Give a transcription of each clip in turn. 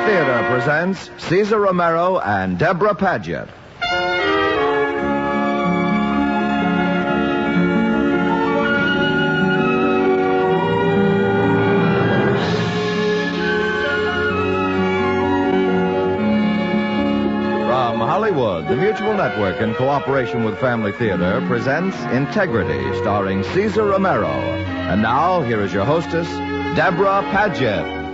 Theater presents Cesar Romero and Deborah Paget. From Hollywood, the Mutual Network, in cooperation with Family Theater, presents Integrity, starring Cesar Romero. And now, here is your hostess, Deborah Paget.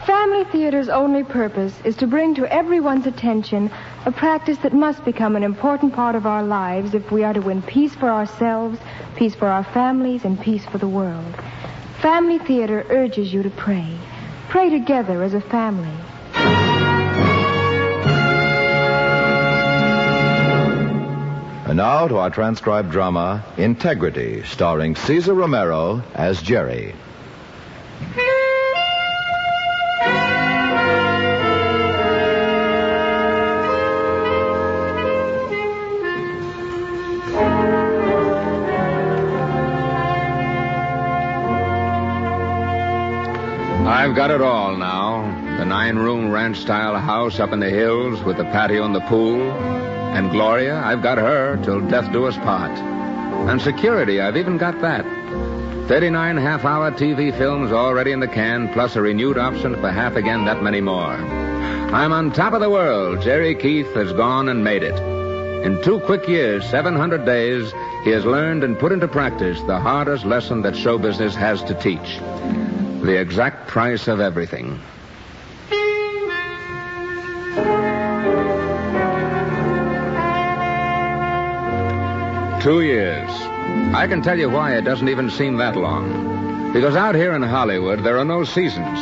Family Theater's only purpose is to bring to everyone's attention a practice that must become an important part of our lives if we are to win peace for ourselves, peace for our families, and peace for the world. Family Theater urges you to pray. Pray together as a family. And now to our transcribed drama, Integrity, starring Cesar Romero as Jerry. I've got it all now. The 9-room ranch-style house up in the hills with the patio and the pool. And Gloria, I've got her till death do us part. And security, I've even got that. 39 half-hour TV films already in the can, plus a renewed option for half again that many more. I'm on top of the world. Jerry Keith has gone and made it. In 2 quick years, 700 days, he has learned and put into practice the hardest lesson that show business has to teach. The exact price of everything. Two years. I can tell you why it doesn't even seem that long. Because out here in Hollywood, there are no seasons.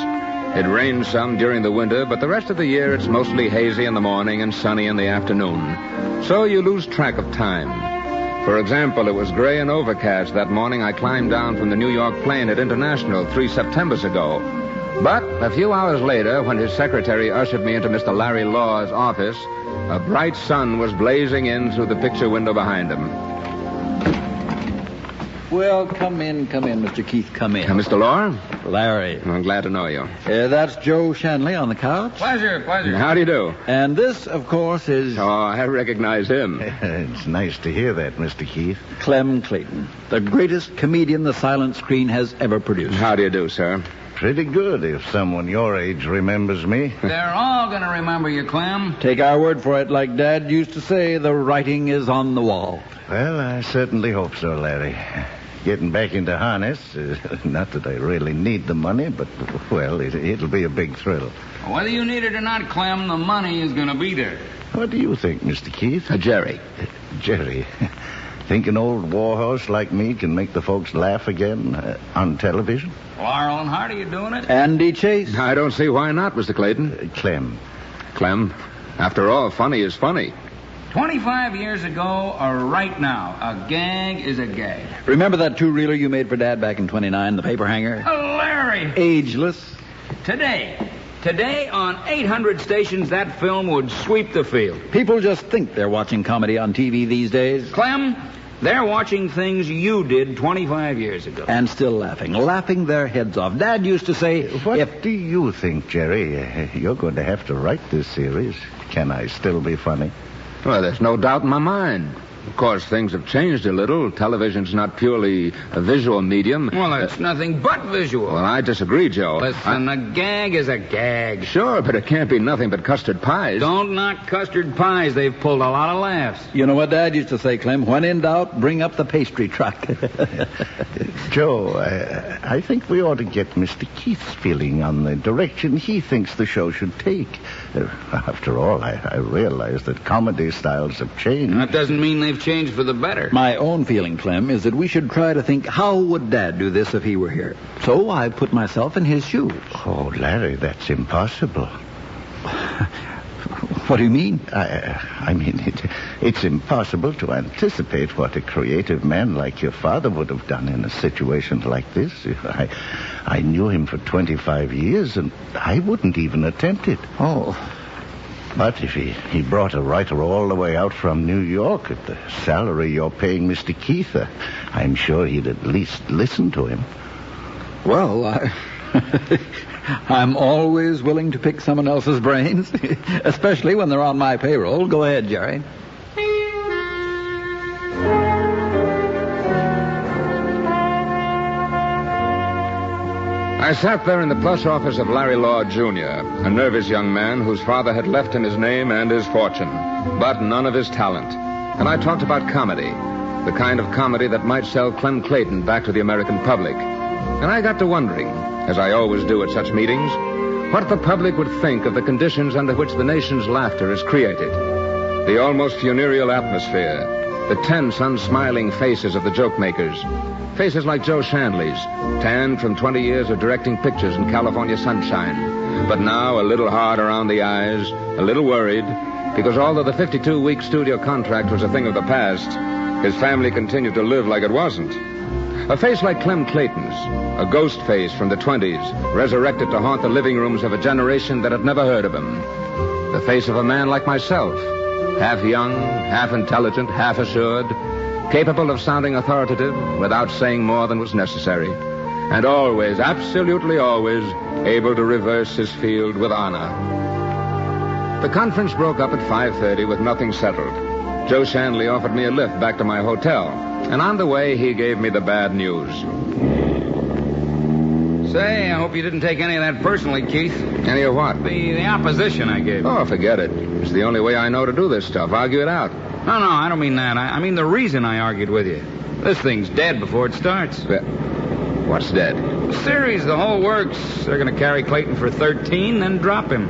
It rains some during the winter, but the rest of the year it's mostly hazy in the morning and sunny in the afternoon. So you lose track of time. For example, it was gray and overcast that morning I climbed down from the New York plane at International 3 Septembers ago. But a few hours later, when his secretary ushered me into Mr. Larry Law's office, a bright sun was blazing in through the picture window behind him. Well, come in, Mr. Keith, come in. Mr. Law? Larry. I'm glad to know you. That's Joe Shanley on the couch. Pleasure. How do you do? And this, of course, is... Oh, I recognize him. It's nice to hear that, Mr. Keith. Clem Clayton, the greatest comedian the silent screen has ever produced. How do you do, sir? Pretty good if someone your age remembers me. They're all going to remember you, Clem. Take our word for it, like Dad used to say, the writing is on the wall. Well, I certainly hope so, Larry. Getting back into harness, not that I really need the money, but, well, it'll be a big thrill. Whether you need it or not, Clem, the money is going to be there. What do you think, Mr. Keith? Jerry. Jerry. Think an old warhorse like me can make the folks laugh again on television? Laurel and Hardy, you doing it? Andy Chase. I don't see why not, Mr. Clayton. Clem. Clem, after all, funny is funny. 25 years ago, or right now, a gag is a gag. Remember that 2-reeler you made for Dad back in 29, the paper hanger? Oh, Larry! Ageless. Today, on 800 stations, that film would sweep the field. People just think they're watching comedy on TV these days. Clem, they're watching things you did 25 years ago. And still laughing their heads off. Dad used to say... What do you think, Jerry? You're going to have to write this series. Can I still be funny? Well, there's no doubt in my mind. Of course, things have changed a little. Television's not purely a visual medium. Well, it's nothing but visual. Well, I disagree, Joe. Listen, a gag is a gag. Sure, but it can't be nothing but custard pies. Don't knock custard pies. They've pulled a lot of laughs. You know what Dad used to say, Clem? When in doubt, bring up the pastry truck. Joe, I think we ought to get Mr. Keith's feeling on the direction he thinks the show should take. After all, I realize that comedy styles have changed. That doesn't mean they've changed for the better. My own feeling, Clem, is that we should try to think, how would Dad do this if he were here? So I put myself in his shoes. Oh, Larry, that's impossible. What do you mean? I mean, it's impossible to anticipate what a creative man like your father would have done in a situation like this. I knew him for 25 years, and I wouldn't even attempt it. Oh. But if he brought a writer all the way out from New York at the salary you're paying Mr. Keith, I'm sure he'd at least listen to him. Well, I'm always willing to pick someone else's brains, especially when they're on my payroll. Go ahead, Jerry. I sat there in the plush office of Larry Law, Jr., a nervous young man whose father had left him his name and his fortune, but none of his talent. And I talked about comedy, the kind of comedy that might sell Clem Clayton back to the American public. And I got to wondering, as I always do at such meetings, what the public would think of the conditions under which the nation's laughter is created. The almost funereal atmosphere, the tense, unsmiling faces of the joke makers. Faces like Joe Shanley's, tanned from 20 years of directing pictures in California sunshine, but now a little hard around the eyes, a little worried, because although the 52-week studio contract was a thing of the past, his family continued to live like it wasn't. A face like Clem Clayton's, a ghost face from the 20s, resurrected to haunt the living rooms of a generation that had never heard of him. The face of a man like myself, half young, half intelligent, half assured, capable of sounding authoritative without saying more than was necessary, and always, absolutely always, able to reverse his field with honor. The conference broke up at 5:30 with nothing settled. Joe Shanley offered me a lift back to my hotel, and on the way he gave me the bad news. Say, I hope you didn't take any of that personally, Keith. Any of what? The opposition I gave you. Oh, forget it. It's the only way I know to do this stuff. Argue it out. No, I don't mean that. I mean the reason I argued with you. This thing's dead before it starts. What's dead? The series, the whole works. They're going to carry Clayton for 13, then drop him.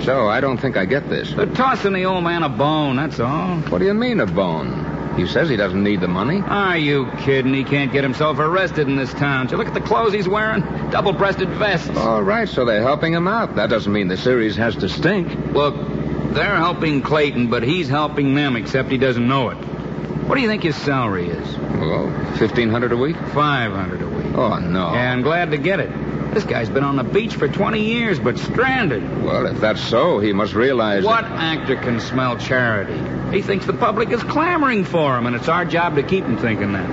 Joe, I don't think I get this. They're tossing the old man a bone, that's all. What do you mean, a bone? He says he doesn't need the money. Are you kidding? He can't get himself arrested in this town. Did you look at the clothes he's wearing? Double-breasted vests. All right, so they're helping him out. That doesn't mean the series has to stink. Look, they're helping Clayton, but he's helping them, except he doesn't know it. What do you think his salary is? Well, $1,500 a week? $500 a week. Oh, no. Yeah, I'm glad to get it. This guy's been on the beach for 20 years, but stranded. Well, if that's so, he must realize What actor can smell charity? He thinks the public is clamoring for him, and it's our job to keep him thinking that.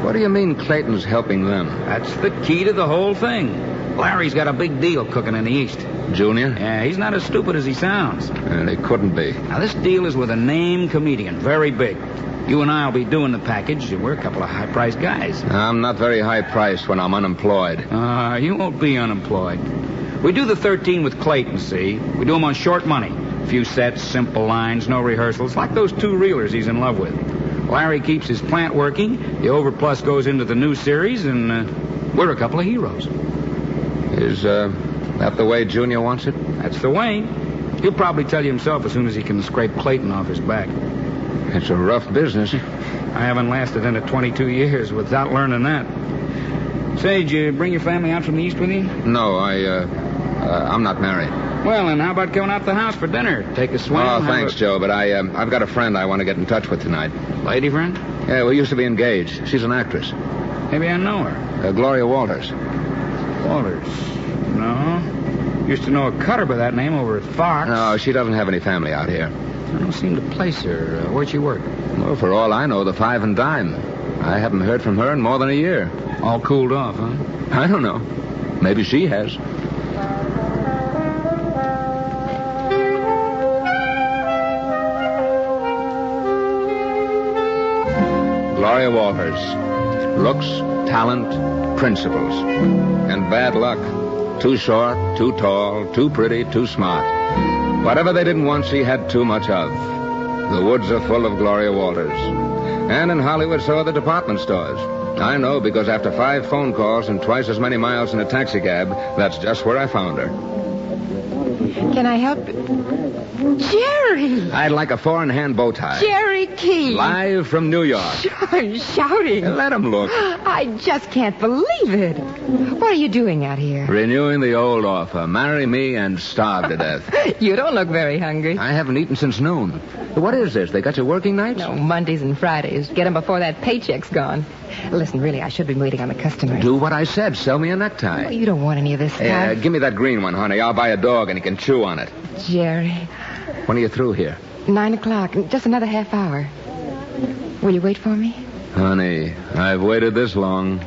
What do you mean Clayton's helping them? That's the key to the whole thing. Larry's got a big deal cooking in the East. Junior? Yeah, he's not as stupid as he sounds. And he couldn't be. Now, this deal is with a name comedian, very big. You and I will be doing the package, and we're a couple of high-priced guys. I'm not very high-priced when I'm unemployed. You won't be unemployed. We do the 13 with Clayton, see? We do them on short money. A few sets, simple lines, no rehearsals, like those two reelers he's in love with. Larry keeps his plant working, the overplus goes into the new series, and we're a couple of heroes. Is that the way Junior wants it? That's the way. He'll probably tell you himself as soon as he can scrape Clayton off his back. It's a rough business. I haven't lasted in it 22 years without learning that. Say, did you bring your family out from the East with you? No, I'm not married. Well, and how about going out to the house for dinner? Take a swim? Oh, thanks, Joe, but I've got a friend I want to get in touch with tonight. Lady friend? Yeah, we used to be engaged. She's an actress. Maybe I know her. Gloria Walters. Walters? No. Used to know a cutter by that name over at Fox. No, she doesn't have any family out here. I don't seem to place her. Where'd she work? Well, for all I know, the Five and Dime. I haven't heard from her in more than a year. All cooled off, huh? I don't know. Maybe she has. Gloria Walters. Looks, talent, principles. And bad luck. Too short, too tall, too pretty, too smart. Whatever they didn't want, she had too much of. The woods are full of Gloria Walters. And in Hollywood, so are the department stores. I know because after 5 phone calls and twice as many miles in a taxicab, that's just where I found her. Can I help you? Jerry! I'd like a 4-in-hand bow tie. Jerry Key! Live from New York. Shouting. Let him look. I just can't believe it. What are you doing out here? Renewing the old offer. Marry me and starve to death. You don't look very hungry. I haven't eaten since noon. What is this? They got you working nights? No, Mondays and Fridays. Get them before that paycheck's gone. Listen, really, I should be waiting on the customers. Do what I said. Sell me a necktie. Oh, you don't want any of this stuff. Give me that green one, honey. I'll buy a dog and he can chew on it. Jerry, When are you through here? 9 o'clock. Just another half hour. Will you wait for me? Honey, I've waited this long.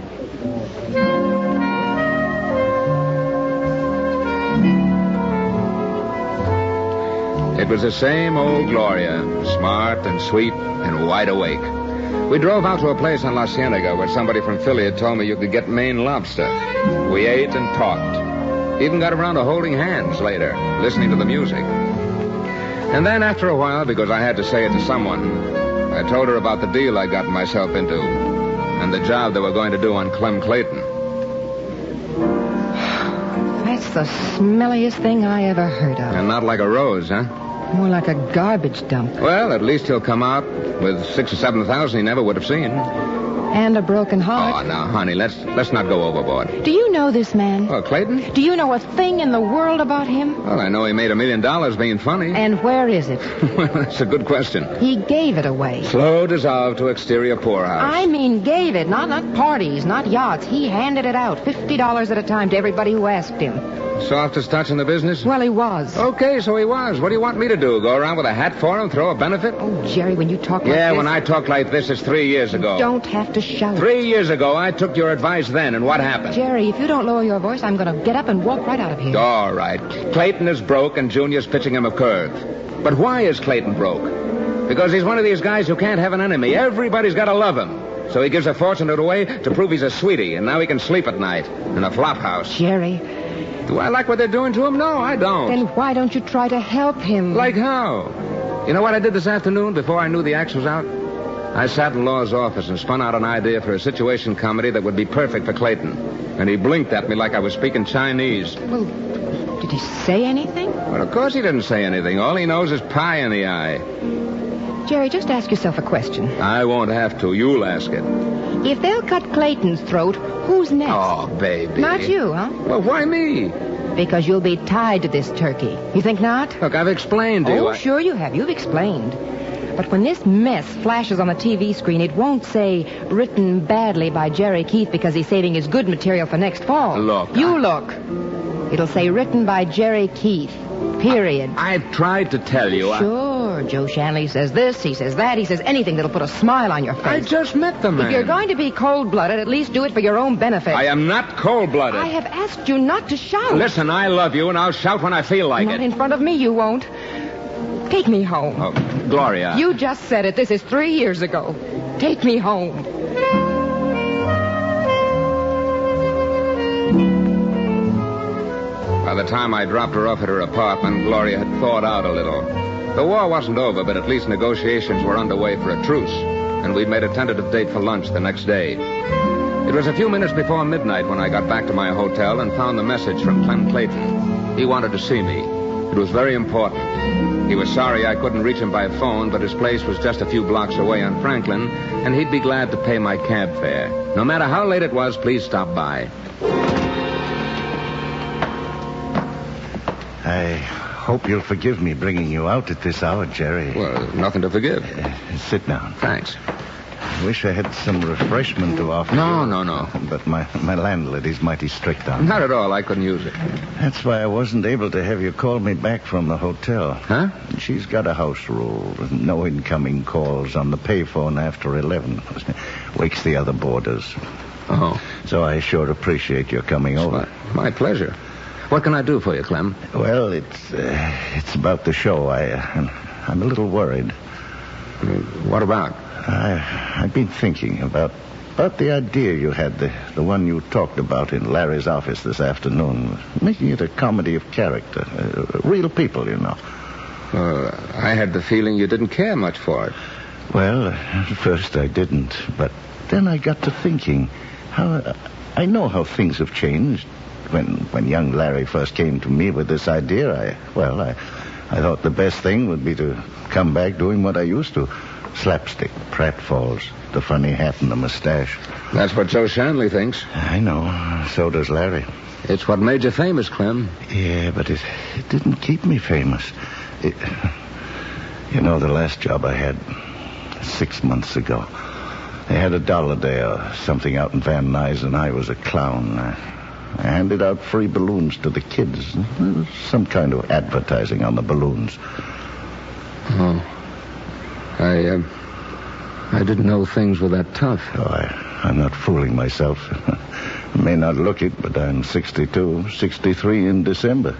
It was the same old Gloria, smart and sweet and wide awake. We drove out to a place on La Cienega where somebody from Philly had told me you could get Maine lobster. We ate and talked. Even got around to holding hands later, listening to the music. And then after a while, because I had to say it to someone, I told her about the deal I'd gotten myself into and the job they were going to do on Clem Clayton. That's the smelliest thing I ever heard of. And not like a rose, huh? More like a garbage dump. Well, at least he'll come out with $6,000 or $7,000 he never would have seen. And a broken heart. Oh, now, honey, let's not go overboard. Do you know this man? Oh, Clayton? Do you know a thing in the world about him? Well, I know he made $1 million being funny. And where is it? Well, that's a good question. He gave it away. Slow dissolve to exterior poorhouse. I mean gave it, not parties, not yachts. He handed it out, $50 at a time to everybody who asked him. Softest touch in the business? Well, he was. Okay, so he was. What do you want me to do? Go around with a hat for him, throw a benefit? Oh, Jerry, when you talk like this... Yeah, when I talk like this, it's 3 years ago. You don't have to shout. 3 years ago, I took your advice then, and what happened? Jerry, if you don't lower your voice, I'm going to get up and walk right out of here. All right. Clayton is broke, and Junior's pitching him a curve. But why is Clayton broke? Because he's one of these guys who can't have an enemy. Everybody's got to love him. So he gives a fortune away to prove he's a sweetie, and now he can sleep at night in a flop house. Jerry... Do I like what they're doing to him? No, I don't. Then why don't you try to help him? Like how? You know what I did this afternoon before I knew the axe was out? I sat in Law's office and spun out an idea for a situation comedy that would be perfect for Clayton. And he blinked at me like I was speaking Chinese. Well, did he say anything? Well, of course he didn't say anything. All he knows is pie in the eye. Jerry, just ask yourself a question. I won't have to. You'll ask it. If they'll cut Clayton's throat, who's next? Oh, baby. Not you, huh? Well, why me? Because you'll be tied to this turkey. You think not? Look, I've explained to you. Oh, sure you have. You've explained. But when this mess flashes on the TV screen, it won't say, written badly by Jerry Keith because he's saving his good material for next fall. Look. Look. It'll say, written by Jerry Keith. Period. I've tried to tell you. Sure. Joe Shanley says this, he says that, he says anything that'll put a smile on your face. I just met the man. If you're going to be cold-blooded, at least do it for your own benefit. I am not cold-blooded. I have asked you not to shout. Listen, I love you, and I'll shout when I feel like Not it. in front of me, you won't. Take me home. Oh, Gloria. You just said it. This is 3 years ago. Take me home. By the time I dropped her off at her apartment, Gloria had thawed out a little. The war wasn't over, but at least negotiations were underway for a truce, and we'd made a tentative date for lunch the next day. It was a few minutes before midnight when I got back to my hotel and found the message from Clem Clayton. He wanted to see me. It was very important. He was sorry I couldn't reach him by phone, but his place was just a few blocks away on Franklin, and he'd be glad to pay my cab fare. No matter how late it was, please stop by. I hope you'll forgive me bringing you out at this hour, Jerry. Well, nothing to forgive. Sit down. Thanks. I wish I had some refreshment to offer No, you. no. But my landlady's mighty strict on me. Not at all. I couldn't use it. That's why I wasn't able to have you call me back from the hotel. Huh? She's got a house rule. No incoming calls on the payphone after 11. Wakes the other boarders. Oh. So I sure appreciate your coming over. My pleasure. What can I do for you, Clem? Well, it's about the show. I'm a little worried. What about? I've been thinking about the idea you had, the one you talked about in Larry's office this afternoon, making it a comedy of character, real people, you know. I had the feeling you didn't care much for it. Well, at first I didn't, but then I got to thinking how I know how things have changed. When young Larry first came to me with this idea, I thought the best thing would be to come back doing what I used to. Slapstick, pratfalls, the funny hat and the mustache. That's what Joe Shanley thinks. I know. So does Larry. It's what made you famous, Clem. Yeah, but it didn't keep me famous. You know, the last job I had 6 months ago, they had $1 a day or something out in Van Nuys, and I was a clown. I handed out free balloons to the kids. Some kind of advertising on the balloons. Oh. I didn't know things were that tough. Oh, I'm not fooling myself. I may not look it, but I'm 62, 63 in December.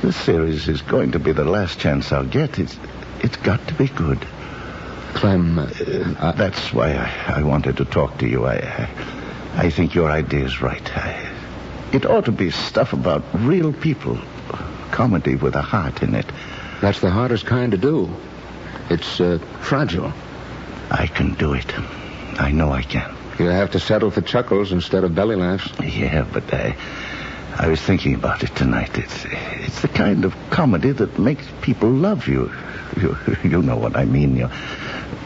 This series is going to be the last chance I'll get. It's got to be good. Clem, that's why I wanted to talk to you. I think your idea is right. It ought to be stuff about real people. Comedy with a heart in it. That's the hardest kind to do. It's fragile. I can do it. I know I can. You have to settle for chuckles instead of belly laughs. Yeah, but I was thinking about it tonight. It's the kind of comedy that makes people love you. You know what I mean. You're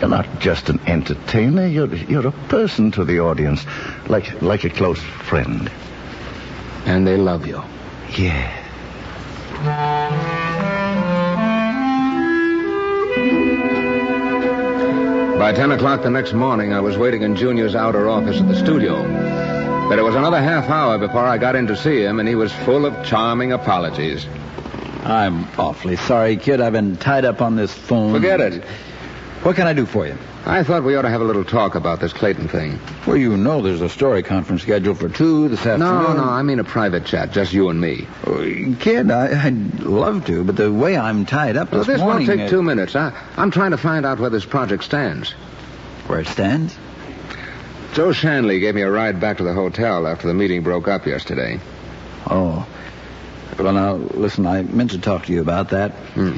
not just an entertainer. You're a person to the audience, like a close friend. And they love you. Yeah. By 10 o'clock the next morning, I was waiting in Junior's outer office at the studio. But it was another half hour before I got in to see him, and he was full of charming apologies. I'm awfully sorry, kid. I've been tied up on this phone. Forget it. What can I do for you? I thought we ought to have a little talk about this Clayton thing. Well, you know there's a story conference scheduled for 2 this afternoon. No, I mean a private chat, just you and me. Kid, I'd love to, but the way I'm tied up this morning... This won't take 2 minutes. I'm trying to find out where this project stands. Where it stands? Joe Shanley gave me a ride back to the hotel after the meeting broke up yesterday. Oh. Well, now, listen, I meant to talk to you about that.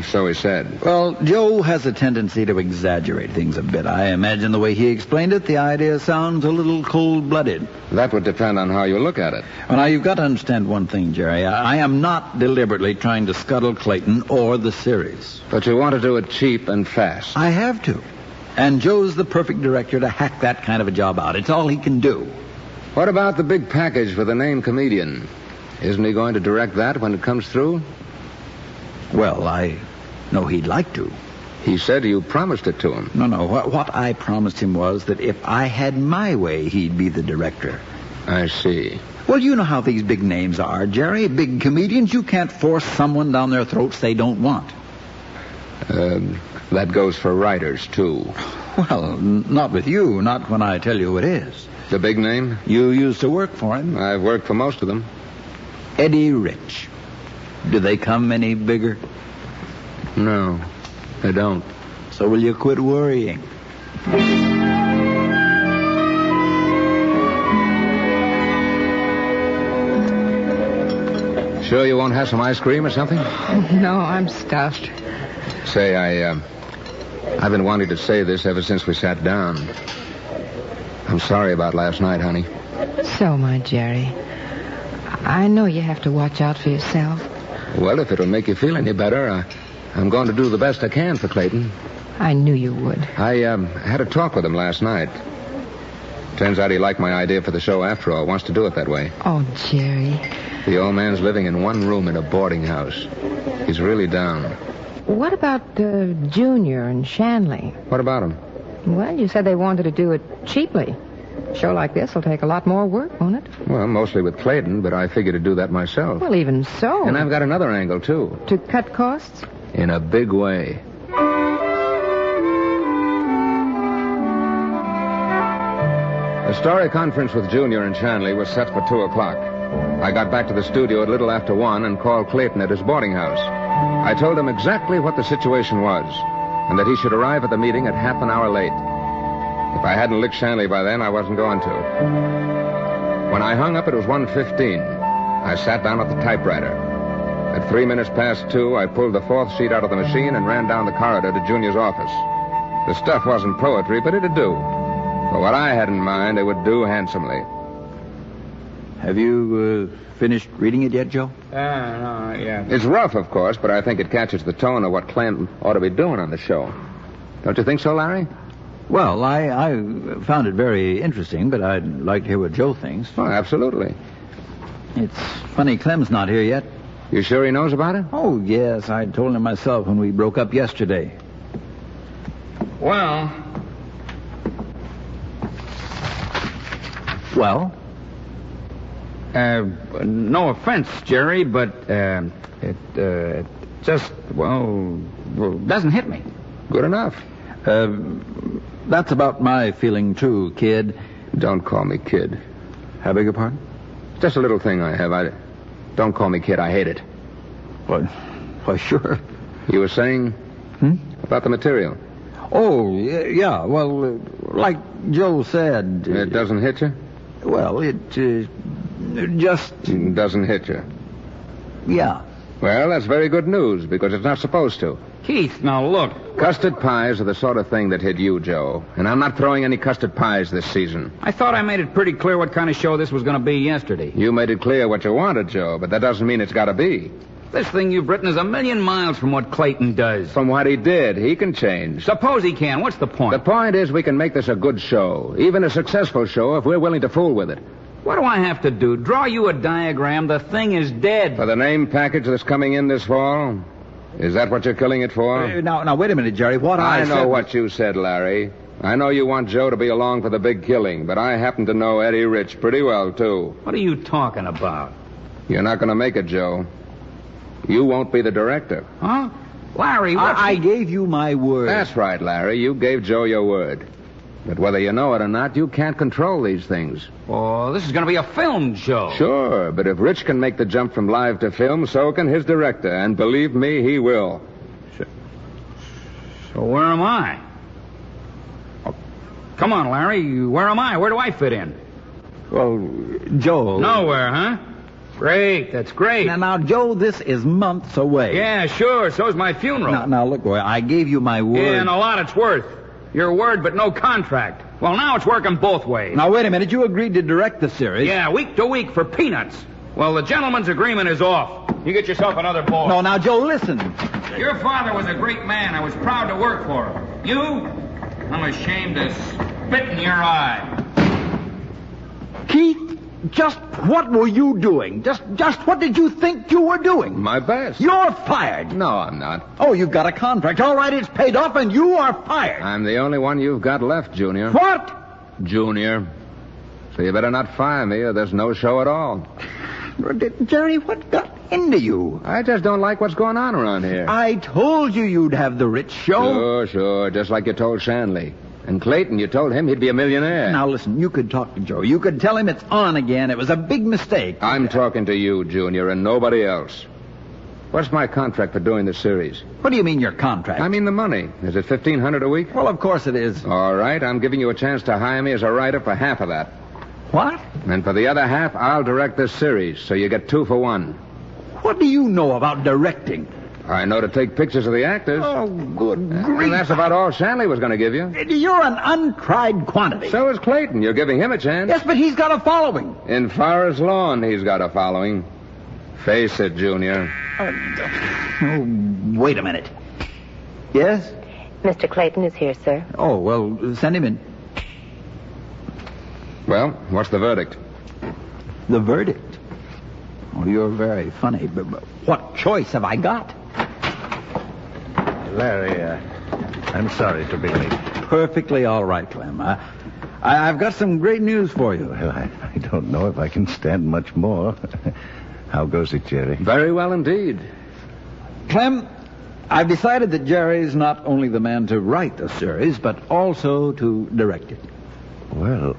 So he said. Well, Joe has a tendency to exaggerate things a bit. I imagine the way he explained it, the idea sounds a little cold-blooded. That would depend on how you look at it. Well, now, you've got to understand one thing, Jerry. I am not deliberately trying to scuttle Clayton or the series. But you want to do it cheap and fast. I have to. And Joe's the perfect director to hack that kind of a job out. It's all he can do. What about the big package for the named comedian? Isn't he going to direct that when it comes through? Well, I know he'd like to. He said you promised it to him. No. What I promised him was that if I had my way, he'd be the director. I see. Well, you know how these big names are, Jerry. Big comedians, you can't force someone down their throats they don't want. That goes for writers, too. Well, not with you. Not when I tell you it is. The big name? You used to work for him. I've worked for most of them. Eddie Rich. Do they come any bigger? No, they don't. So will you quit worrying? Sure you won't have some ice cream or something? No, I'm stuffed. Say, I've been wanting to say this ever since we sat down. I'm sorry about last night, honey. So am I, Jerry. I know you have to watch out for yourself. Well, if it'll make you feel any better, I'm going to do the best I can for Clayton. I knew you would. I had a talk with him last night. Turns out he liked my idea for the show after all. Wants to do it that way. Oh, Jerry. The old man's living in one room in a boarding house. He's really down. What about Junior and Shanley? What about him? Well, you said they wanted to do it cheaply. A show like this will take a lot more work, won't it? Well, mostly with Clayton, but I figured to do that myself. Well, even so. And I've got another angle, too. To cut costs? In a big way. The story conference with Junior and Shanley was set for 2 o'clock. I got back to the studio at a little after 1 and called Clayton at his boarding house. I told him exactly what the situation was, and that he should arrive at the meeting at half an hour late. If I hadn't licked Shanley by then, I wasn't going to. When I hung up, it was 1:15. I sat down at the typewriter. At 3 minutes past 2, I pulled the 4th sheet out of the machine and ran down the corridor to Junior's office. The stuff wasn't poetry, but it'd do. For what I had in mind, it would do handsomely. Have you finished reading it yet, Joe? No, yeah. It's rough, of course, but I think it catches the tone of what Clem ought to be doing on the show. Don't you think so, Larry? Well, I found it very interesting, but I'd like to hear what Joe thinks. Oh, absolutely. It's funny Clem's not here yet. You sure he knows about it? Oh, yes. I told him myself when we broke up yesterday. Well? No offense, Jerry, but it just, well, doesn't hit me. Good enough. That's about my feeling, too, kid. Don't call me kid. I beg your pardon? Just a little thing I have. Don't call me kid. I hate it. Why, sure. You were saying about the material. Oh, yeah. Well, like Joe said... It doesn't hit you? Well, it just... It doesn't hit you. Yeah. Well, that's very good news, because it's not supposed to. Keith, now look. Custard pies are the sort of thing that hit you, Joe. And I'm not throwing any custard pies this season. I thought I made it pretty clear what kind of show this was going to be yesterday. You made it clear what you wanted, Joe, but that doesn't mean it's got to be. This thing you've written is a million miles from what Clayton does. From what he did, he can change. Suppose he can. What's the point? The point is we can make this a good show, even a successful show, if we're willing to fool with it. What do I have to do? Draw you a diagram? The thing is dead. For the name package that's coming in this fall? Is that what you're killing it for? Now, wait a minute, Jerry. I know what you said, Larry. I know you want Joe to be along for the big killing, but I happen to know Eddie Rich pretty well, too. What are you talking about? You're not going to make it, Joe. You won't be the director. Huh? Larry, what... I gave you my word. That's right, Larry. You gave Joe your word. But whether you know it or not, you can't control these things. Oh, this is going to be a film show. Sure, but if Rich can make the jump from live to film, so can his director. And believe me, he will. So where am I? Oh, come on, Larry. Where am I? Where do I fit in? Well, Joe... Nowhere, huh? Great. That's great. Now, Joe, this is months away. Yeah, sure. So's my funeral. Now, look, boy, I gave you my word. Yeah, and a lot it's worth. Your word, but no contract. Well, now it's working both ways. Now, wait a minute. You agreed to direct the series. Yeah, week to week for peanuts. Well, the gentleman's agreement is off. You get yourself another boy. No, now, Joe, listen. Your father was a great man. I was proud to work for him. You? I'm ashamed to spit in your eye. Keith, just what were you doing? Just what did you think you were doing? My best. You're fired. No, I'm not. Oh, you've got a contract. All right, it's paid off, and you are fired. I'm the only one you've got left, Junior. What? Junior. So you better not fire me, or there's no show at all. Jerry, what got into you? I just don't like what's going on around here. I told you you'd have the Rich show. Sure, just like you told Shanley. And Clayton, you told him he'd be a millionaire. Now, listen, you could talk to Joe. You could tell him it's on again. It was a big mistake. I'm talking to you, Junior, and nobody else. What's my contract for doing the series? What do you mean, your contract? I mean the money. Is it $1,500 a week? Well, of course it is. All right, I'm giving you a chance to hire me as a writer for half of that. What? And for the other half, I'll direct this series, so you get 2 for 1. What do you know about directing? I know to take pictures of the actors. Oh, good grief. And that's about all Shanley was going to give you. You're an untried quantity. So is Clayton. You're giving him a chance. Yes, but he's got a following. In Forest Lawn, he's got a following. Face it, Junior. Oh, wait a minute. Yes? Mr. Clayton is here, sir. Oh, well, send him in. Well, what's the verdict? The verdict? Oh, you're very funny, but what choice have I got? Larry, I'm sorry to be late. Perfectly all right, Clem. I've got some great news for you. Well, I don't know if I can stand much more. How goes it, Jerry? Very well indeed. Clem, I've decided that Jerry's not only the man to write the series, but also to direct it. Well,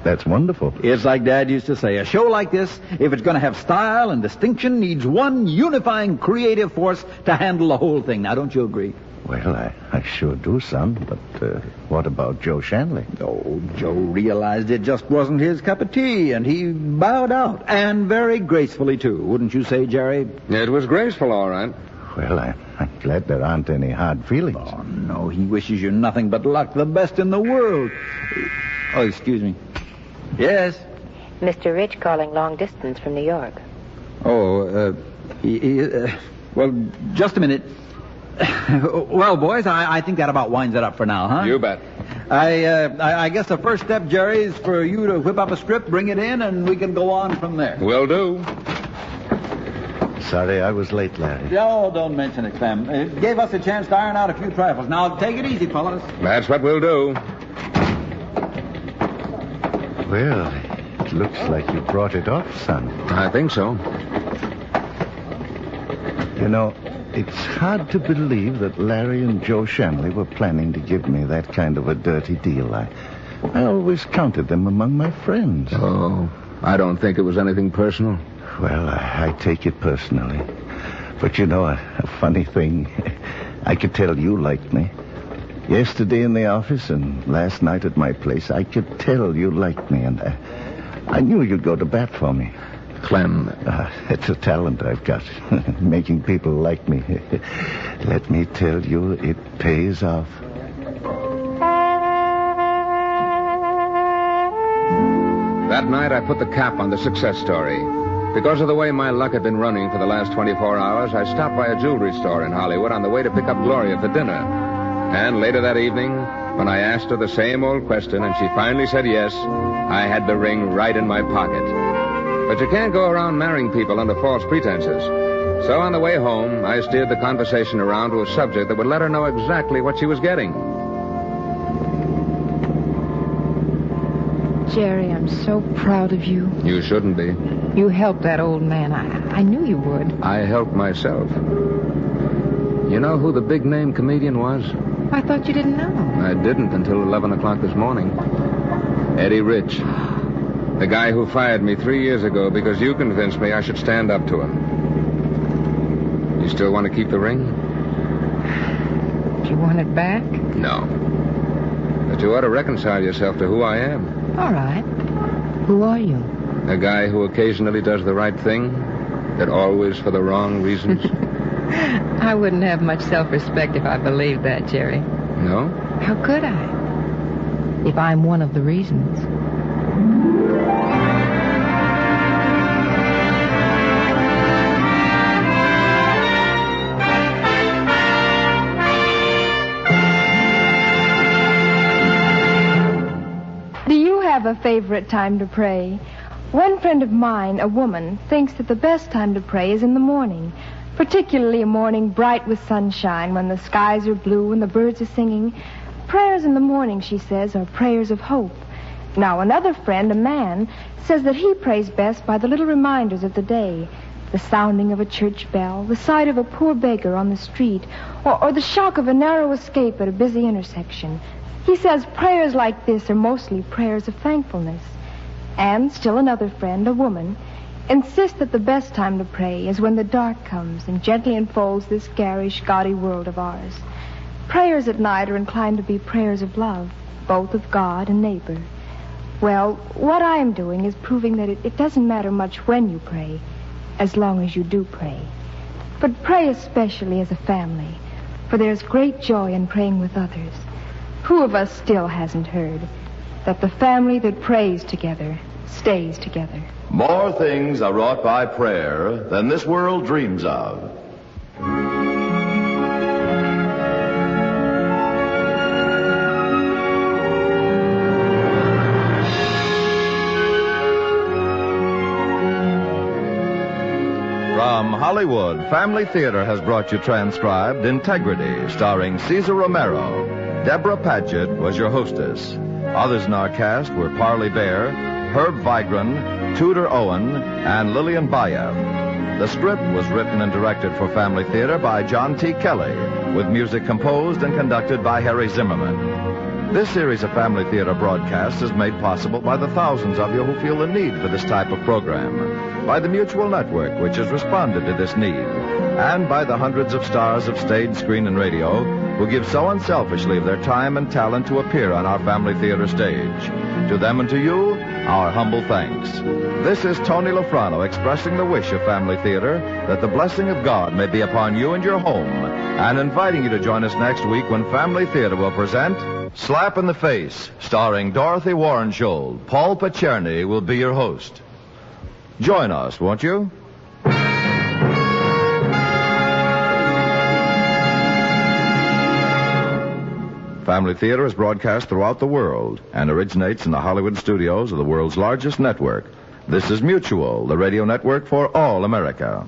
that's wonderful. It's like Dad used to say, a show like this, if it's going to have style and distinction, needs one unifying creative force to handle the whole thing. Now, don't you agree? Well, I sure do, son. But what about Joe Shanley? Oh, Joe realized it just wasn't his cup of tea, and he bowed out. And very gracefully, too. Wouldn't you say, Jerry? It was graceful, all right. Well, I'm glad there aren't any hard feelings. Oh, no, he wishes you nothing but luck, the best in the world. Oh, excuse me. Yes? Mr. Rich calling long distance from New York. Oh, well, just a minute. Well, boys, I think that about winds it up for now, huh? You bet. I guess the first step, Jerry, is for you to whip up a script, bring it in, and we can go on from there. Will do. Sorry I was late, Larry. Oh, don't mention it, Clem. It gave us a chance to iron out a few trifles. Now, take it easy, fellas. That's what we'll do. Well, it looks like you brought it off, son. I think so. You know, It's hard to believe that Larry and Joe Shanley were planning to give me that kind of a dirty deal. I always counted them among my friends. Oh, I don't think it was anything personal. Well, I take it personally. But you know, a funny thing, I could tell you liked me. Yesterday in the office and last night at my place, I could tell you liked me, and I knew you'd go to bat for me. Clem. It's a talent I've got, making people like me. Let me tell you, it pays off. That night, I put the cap on the success story. Because of the way my luck had been running for the last 24 hours, I stopped by a jewelry store in Hollywood on the way to pick up Gloria for dinner. And later that evening, when I asked her the same old question and she finally said yes, I had the ring right in my pocket. But you can't go around marrying people under false pretenses. So on the way home, I steered the conversation around to a subject that would let her know exactly what she was getting. Jerry, I'm so proud of you. You shouldn't be. You helped that old man. I knew you would. I helped myself. You know who the big-name comedian was? I thought you didn't know. I didn't until 11 o'clock this morning. Eddie Rich. The guy who fired me 3 years ago because you convinced me I should stand up to him. You still want to keep the ring? Do you want it back? No. But you ought to reconcile yourself to who I am. All right. Who are you? A guy who occasionally does the right thing, but always for the wrong reasons. I wouldn't have much self-respect if I believed that, Jerry. No? How could I? If I'm one of the reasons. Do you have a favorite time to pray? One friend of mine, a woman, thinks that the best time to pray is in the morning, particularly a morning bright with sunshine when the skies are blue and the birds are singing. Prayers in the morning, she says, are prayers of hope. Now, another friend, a man, says that he prays best by the little reminders of the day. The sounding of a church bell, the sight of a poor beggar on the street, or the shock of a narrow escape at a busy intersection. He says prayers like this are mostly prayers of thankfulness. And still another friend, a woman, insists that the best time to pray is when the dark comes and gently enfolds this garish, gaudy world of ours. Prayers at night are inclined to be prayers of love, both of God and neighbor. Well, what I am doing is proving that it doesn't matter much when you pray, as long as you do pray. But pray especially as a family, for there's great joy in praying with others. Who of us still hasn't heard that the family that prays together stays together? More things are wrought by prayer than this world dreams of. From Hollywood, Family Theater has brought you transcribed Integrity, starring Cesar Romero. Deborah Paget was your hostess. Others in our cast were Parley Bear, Herb Vigran, Tudor Owen, and Lillian Bayev. The script was written and directed for Family Theater by John T. Kelly, with music composed and conducted by Harry Zimmerman. This series of Family Theater broadcasts is made possible by the thousands of you who feel the need for this type of program, by the Mutual Network, which has responded to this need, and by the hundreds of stars of stage, screen, and radio who give so unselfishly of their time and talent to appear on our Family Theater stage. To them and to you, our humble thanks. This is Tony Lafrano expressing the wish of Family Theater that the blessing of God may be upon you and your home, and inviting you to join us next week when Family Theater will present Slap in the Face, starring Dorothy Warrenshold. Paul Pacherny will be your host. Join us, won't you? Family Theater is broadcast throughout the world and originates in the Hollywood studios of the world's largest network. This is Mutual, the radio network for all America.